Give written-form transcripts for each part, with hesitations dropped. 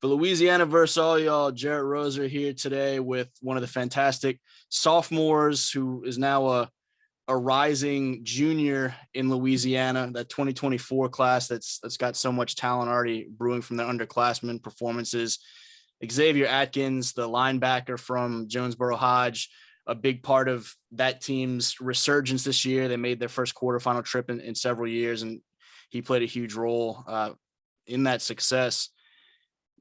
For Louisiana versus all y'all, Jarrett Roser here today with one of the fantastic sophomores who is now a rising junior in Louisiana, that 2024 class that's got so much talent already brewing from the underclassmen performances. Xavier Atkins, the linebacker from Jonesboro-Hodge, a big part of that team's resurgence this year. They made their first quarterfinal trip in several years, and he played a huge role in that success.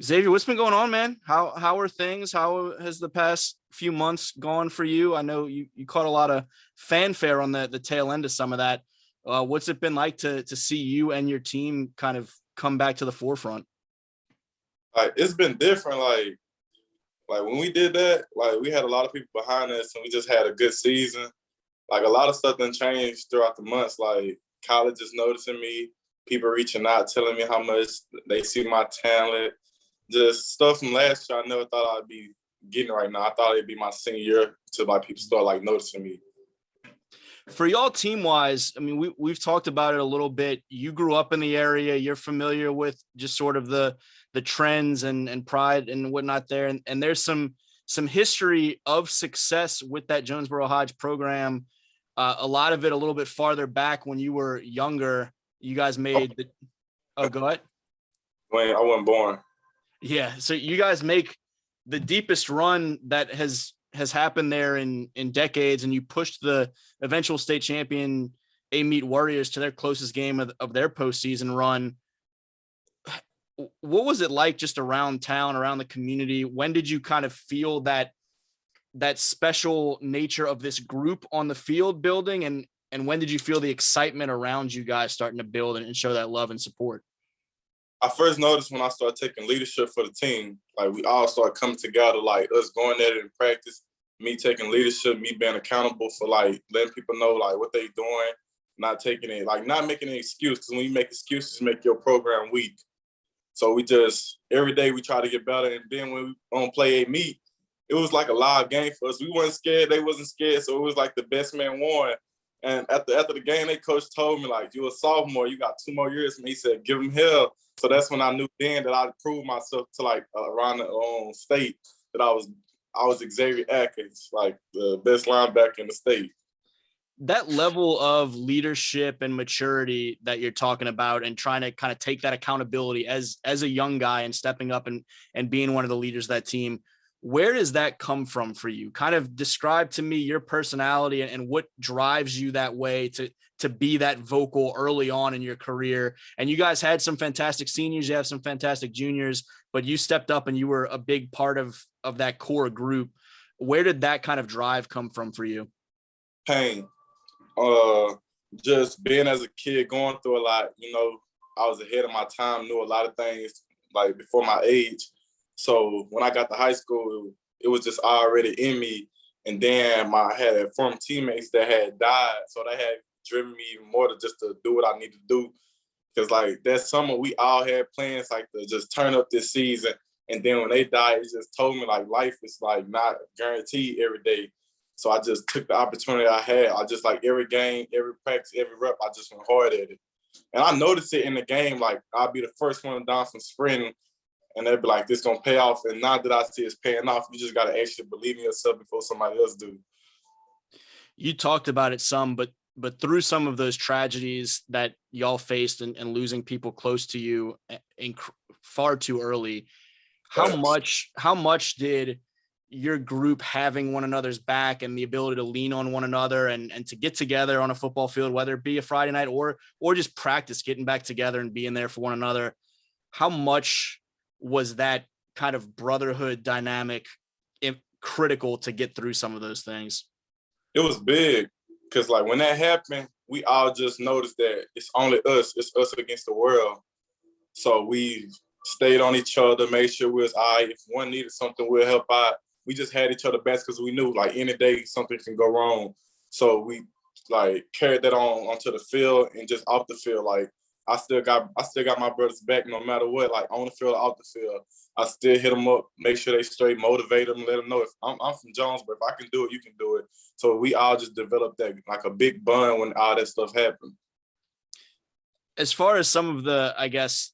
Xavier, what's been going on, man? How are things? How has the past few months gone for you? I know you caught a lot of fanfare on the tail end of some of that. What's it been like to see you and your team kind of come back to the forefront? Like, it's been different. Like when we did that, like we had a lot of people behind us and we just had a good season. Like a lot of stuff done changed throughout the months. Like colleges noticing me, people reaching out, telling me how much they see my talent. Just stuff from last year I never thought I'd be getting right now. I thought it'd be my senior year to like people start like noticing me. For y'all team wise, I mean, we've talked about it a little bit. You grew up in the area, you're familiar with just sort of the trends and pride and whatnot there. And there's some history of success with that Jonesboro-Hodge program. A lot of it a little bit farther back when you were younger. You guys made go ahead. When I wasn't born. Yeah, so you guys make the deepest run that has happened there in decades, and you pushed the eventual state champion Amite Warriors to their closest game of their postseason run. What was it like just around town, around the community? When did you kind of feel that special nature of this group on the field building, and when did you feel the excitement around you guys starting to build and show that love and support? I first noticed when I started taking leadership for the team, like we all started coming together, like us going at it in practice, me taking leadership, me being accountable for like letting people know like what they doing, not taking it, like not making an excuse, because when you make excuses, you make your program weak. So we just, every day we try to get better, and then when we don't play a meet, it was like a live game for us. We weren't scared, they wasn't scared, so it was like the best man won. And after the game, their coach told me, like, you're a sophomore, you got 2 more years. And he said, give him hell. So that's when I knew then that I'd prove myself to, like, around the state that I was Xavier Atkins, like, the best linebacker in the state. That level of leadership and maturity that you're talking about and trying to kind of take that accountability as a young guy and stepping up and being one of the leaders of that team, where does that come from for you? Kind of describe to me your personality and what drives you that way to be that vocal early on in your career. And you guys had some fantastic seniors, you have some fantastic juniors, but you stepped up and you were a big part of that core group. Where did that kind of drive come from for you? Pain. Just being as a kid, going through a lot, you know, I was ahead of my time, knew a lot of things like before my age. So when I got to high school, it was just already in me. And then I had former teammates that had died. So that had driven me even more to just to do what I need to do. Because like that summer, we all had plans like to just turn up this season. And then when they died, it just told me like life is like not guaranteed every day. So I just took the opportunity I had. I just like every game, every practice, every rep, I just went hard at it. And I noticed it in the game, like I'll be the first one down from sprinting. And they'd be like, this gonna pay off. And now that I see it's paying off, you just gotta actually believe in yourself before somebody else do. You talked about it some, but through some of those tragedies that y'all faced and losing people close to you far too early, how much did your group having one another's back and the ability to lean on one another and to get together on a football field, whether it be a Friday night or just practice, getting back together and being there for one another, how much was that kind of brotherhood dynamic critical to get through some of those things? It was big because like when that happened, we all just noticed that it's only us. It's us against the world. So we stayed on each other, made sure we was all right. If one needed something, we'll help out. We just had each other best because we knew like any day something can go wrong. So we like carried that onto the field and just off the field. Like I still got my brothers back no matter what, like on the field or off the field. I still hit them up, make sure they straight, motivate them, let them know if I'm from Jonesboro, if I can do it, you can do it. So we all just developed that, like a big bond when all that stuff happened. As far as some of the, I guess,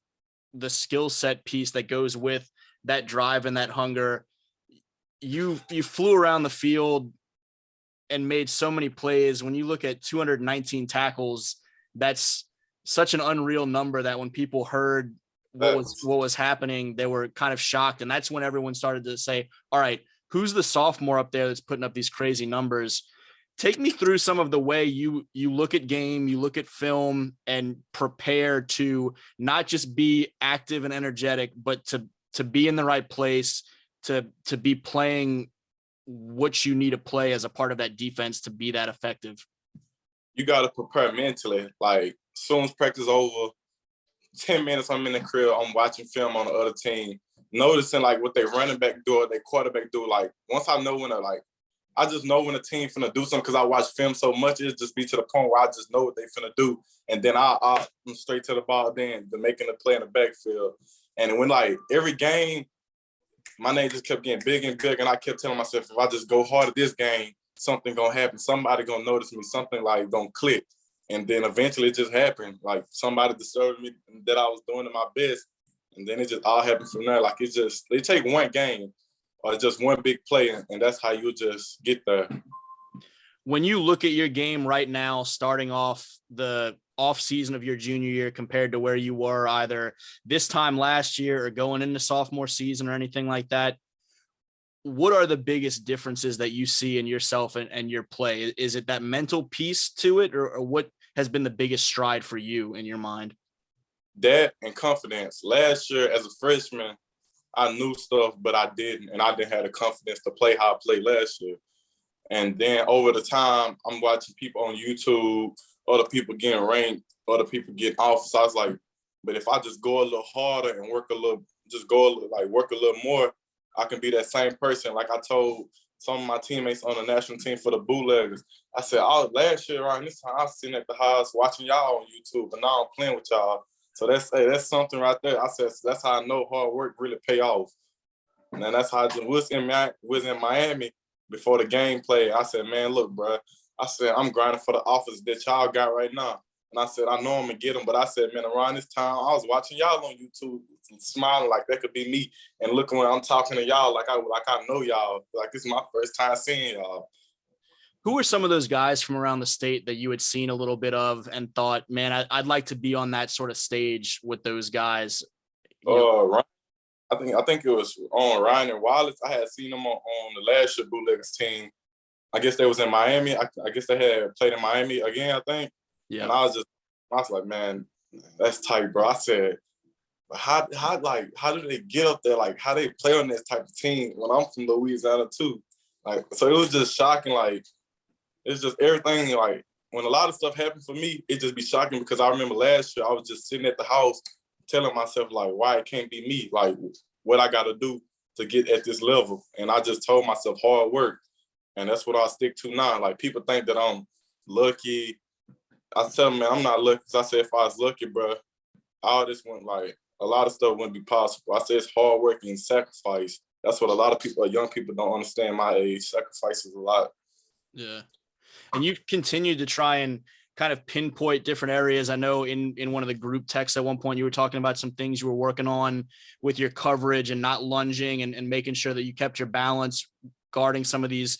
the skill set piece that goes with that drive and that hunger. You flew around the field and made so many plays. When you look at 219 tackles, that's such an unreal number that when people heard what was happening, they were kind of shocked. And that's when everyone started to say, all right, who's the sophomore up there that's putting up these crazy numbers? Take me through some of the way you look at game, you look at film, and prepare to not just be active and energetic, but to be in the right place, to be playing what you need to play as a part of that defense to be that effective. You got to prepare mentally. Like, as soon as practice over, 10 minutes I'm in the crib, I'm watching film on the other team, noticing like what they running back do or their quarterback do. Like, once I know when to, like, I just know when a team finna do something because I watch film so much. It just be to the point where I just know what they finna do. And then I'm straight to the ball then, to making the play in the backfield. And when, like, every game, my name just kept getting big and big, and I kept telling myself, if I just go hard at this game, something gonna happen. Somebody gonna notice me. Something, like, gonna click. And then eventually it just happened. Like, somebody disturbed me that I was doing my best. And then it just all happened from there. Like, it's just, they take one game or just one big play, and that's how you just get there. When you look at your game right now, starting off the off season of your junior year compared to where you were either this time last year or going into sophomore season or anything like that, what are the biggest differences that you see in yourself and your play? Is it that mental piece to it, or what has been the biggest stride for you in your mind? That and confidence. Last year as a freshman, I knew stuff, but I didn't. And I didn't have the confidence to play how I played last year. And then over the time, I'm watching people on YouTube, other people getting ranked, other people getting off. So I was like, but if I just go a little harder and work a little more, I can be that same person. Like I told some of my teammates on the national team for the bootleggers, I said, last year around this time, I was sitting at the house watching y'all on YouTube, but now I'm playing with y'all. So that's something right there. I said, that's how I know hard work really pay off. And then that's how I just was in Miami before the game played. I said, man, look, bro. I said, I'm grinding for the offers that y'all got right now. And I said, I know I'm going to get them. But I said, man, around this time, I was watching y'all on YouTube, smiling like that could be me. And looking when I'm talking to y'all like I know y'all. Like, this is my first time seeing y'all. Who are some of those guys from around the state that you had seen a little bit of and thought, man, I'd like to be on that sort of stage with those guys? Ryan, I think it was on Ryan and Wallace. I had seen them on the last year bootleggers team. I guess they was in Miami. I guess they had played in Miami again, I think. Yeah. And I was like, man, that's tight, bro. I said, how do they get up there? Like, how they play on this type of team when I'm from Louisiana too? Like, so it was just shocking. Like, it's just everything. Like, when a lot of stuff happened for me, it just be shocking because I remember last year I was just sitting at the house telling myself, like, why it can't be me? Like, what I got to do to get at this level. And I just told myself hard work. And that's what I stick to now. Like, people think that I'm lucky. I tell them, man, I'm not lucky. Because I said, if I was lucky, bro, all this wouldn't, like, a lot of stuff wouldn't be possible. I said it's hard work and sacrifice. That's what a lot of people, young people, don't understand my age. Sacrifice is a lot. Yeah. And you continue to try and kind of pinpoint different areas. I know in one of the group texts at one point, you were talking about some things you were working on with your coverage and not lunging and making sure that you kept your balance, guarding some of these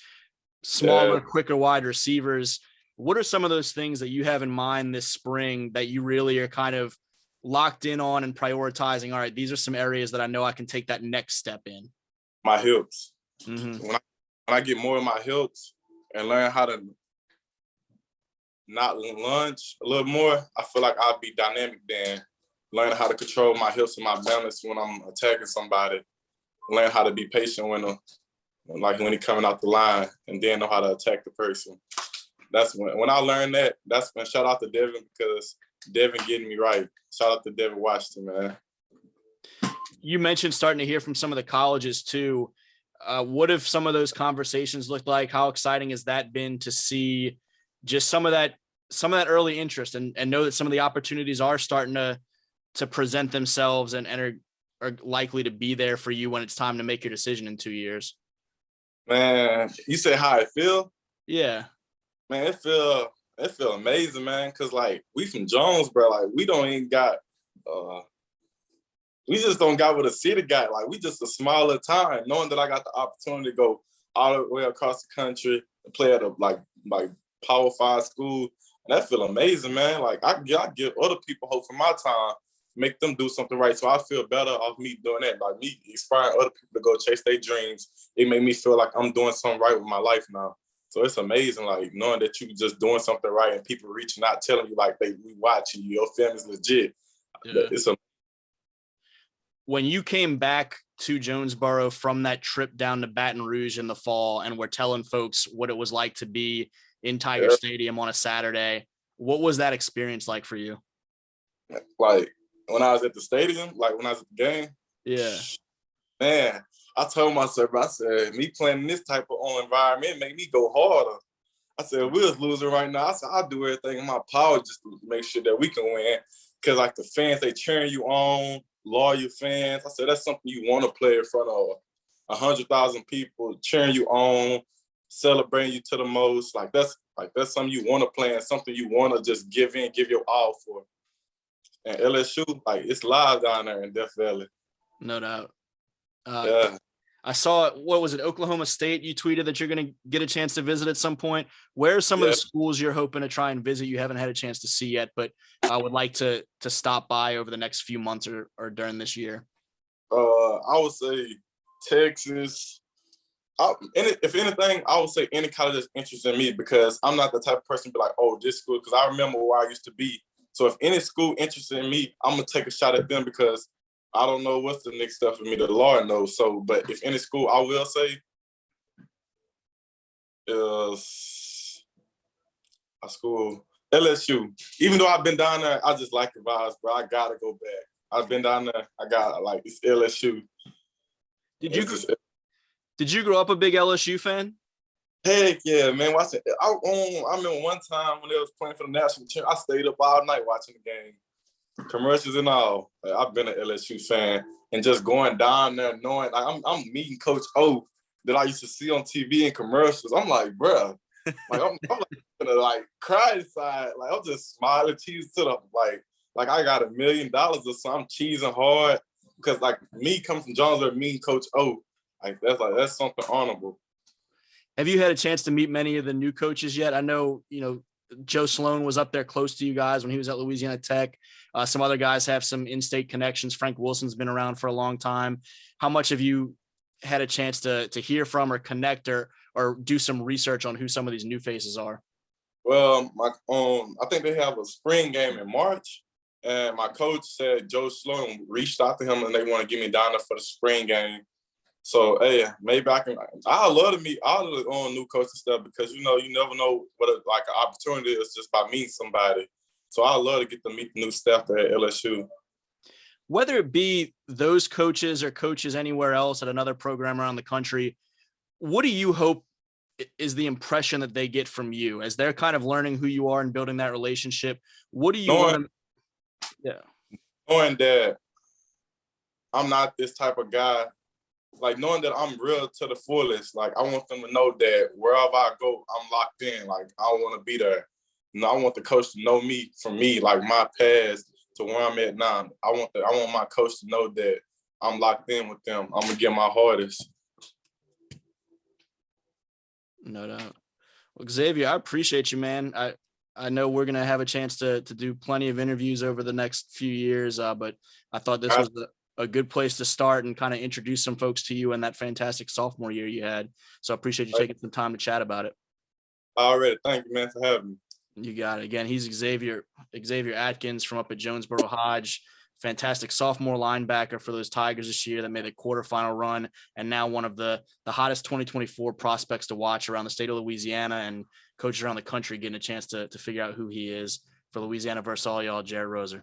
smaller, quicker wide receivers. What are some of those things that you have in mind this spring that you really are kind of locked in on and prioritizing? All right, these are some areas that I know I can take that next step in. My hips. Mm-hmm. When I get more of my hips and learn how to not lunge a little more, I feel like I'll be dynamic then. Learn how to control my hips and my balance when I'm attacking somebody. Learn how to be patient when he's coming out the line, and then know how to attack the person. That's when I learned that. That's when, shout out to Devin, because Devin getting me right. Shout out to Devin Washington, man. You mentioned starting to hear from some of the colleges too. What have some of those conversations looked like? How exciting has that been to see just some of that early interest and know that some of the opportunities are starting to present themselves and are likely to be there for you when it's time to make your decision in 2 years? Man, you say how I feel? Yeah. Man, it feel amazing, man, because, like, we from Jonesboro, like, we don't even got we just don't got with a city guy. Like, we just a smaller time, knowing that I got the opportunity to go all the way across the country and play at a like Power 5 school. And that feel amazing, man. Like, I give other people hope for my time, make them do something right. So I feel better off me doing that. Like, me inspiring other people to go chase their dreams. It made me feel like I'm doing something right with my life now. So it's amazing, like, knowing that you just doing something right and people reaching out, telling you, like, we watching you, your family's legit. Yeah. When you came back to Jonesboro from that trip down to Baton Rouge in the fall and were telling folks what it was like to be in Tiger Stadium on a Saturday, what was that experience like for you? Like, when I was at the stadium, like when I was at the game? Yeah. Man, I told myself, I said, me playing in this type of environment make me go harder. I said, we're losing right now. I said, I'll do everything in my power just to make sure that we can win. Because, like, the fans, they cheering you on, loyal fans. I said, that's something you want to play in front of 100,000 people cheering you on, celebrating you to the most. Like, that's something you want to play and something you want to just give your all for. And LSU, like, it's live down there in Death Valley. No doubt. Yeah. I saw, what was it, Oklahoma State? You tweeted that you're going to get a chance to visit at some point. Where are some of the schools you're hoping to try and visit you haven't had a chance to see yet, but I would like to stop by over the next few months or during this year? I would say Texas. If anything, I would say any college that's interested in me, because I'm not the type of person to be like, oh, this school, because I remember where I used to be. So if any school interested in me, I'm going to take a shot at them, because I don't know what's the next step for me. The Lord knows. So, but if any school, I will say is a school, LSU. Even though I've been down there, I just like the vibes, bro. I gotta go back. I've been down there. It's LSU. Did you grow up a big LSU fan? Heck yeah, man. Watching. I remember one time when they was playing for the national team, I stayed up all night watching the game. Commercials and all. Like, I've been an LSU fan, and just going down there knowing, like, I'm meeting Coach O that I used to see on TV in commercials. I'm like, bruh, like I'm like gonna like cry inside. Like, I'm just smiling, cheese to the like I got $1 million or something. I'm cheesing hard, because like me coming from Jonesboro, meeting Coach O, that's something honorable. Have you had a chance to meet many of the new coaches yet? I know, Joe Sloan was up there close to you guys when he was at Louisiana Tech. Some other guys have some in-state connections. Frank Wilson's been around for a long time. How much have you had a chance to hear from or connect or do some research on who some of these new faces are? Well, I think they have a spring game in March, and my coach said Joe Sloan reached out to him and they want to get me down there for the spring game. So, hey, maybe I'd love to meet all of the new coaching stuff, because, you never know what an opportunity is just by meeting somebody. So I'd love to get to meet the new staff there at LSU. Whether it be those coaches or coaches anywhere else at another program around the country, what do you hope is the impression that they get from you as they're kind of learning who you are and building that relationship? What do you want to? Yeah. Knowing that I'm not this type of guy, like, knowing that I'm real to the fullest. Like, I want them to know that wherever I go, I'm locked in. Like, I want to be there. I want the coach to know me from me, like my past to where I'm at now. I want my coach to know that I'm locked in with them. I'm gonna give my hardest. No doubt. Well, Xavier, I appreciate you, man. I know we're gonna have a chance to do plenty of interviews over the next few years, but I thought this was a good place to start and kind of introduce some folks to you and that fantastic sophomore year you had. So I appreciate you taking some time to chat about it. Already. Thank you, man, for having me. You got it. Again, he's Xavier Atkins from up at Jonesboro-Hodge. Fantastic sophomore linebacker for those Tigers this year that made the quarterfinal run, and now one of the hottest 2024 prospects to watch around the state of Louisiana, and coaches around the country getting a chance to figure out who he is. For Louisiana versus all y'all, Jared Roser.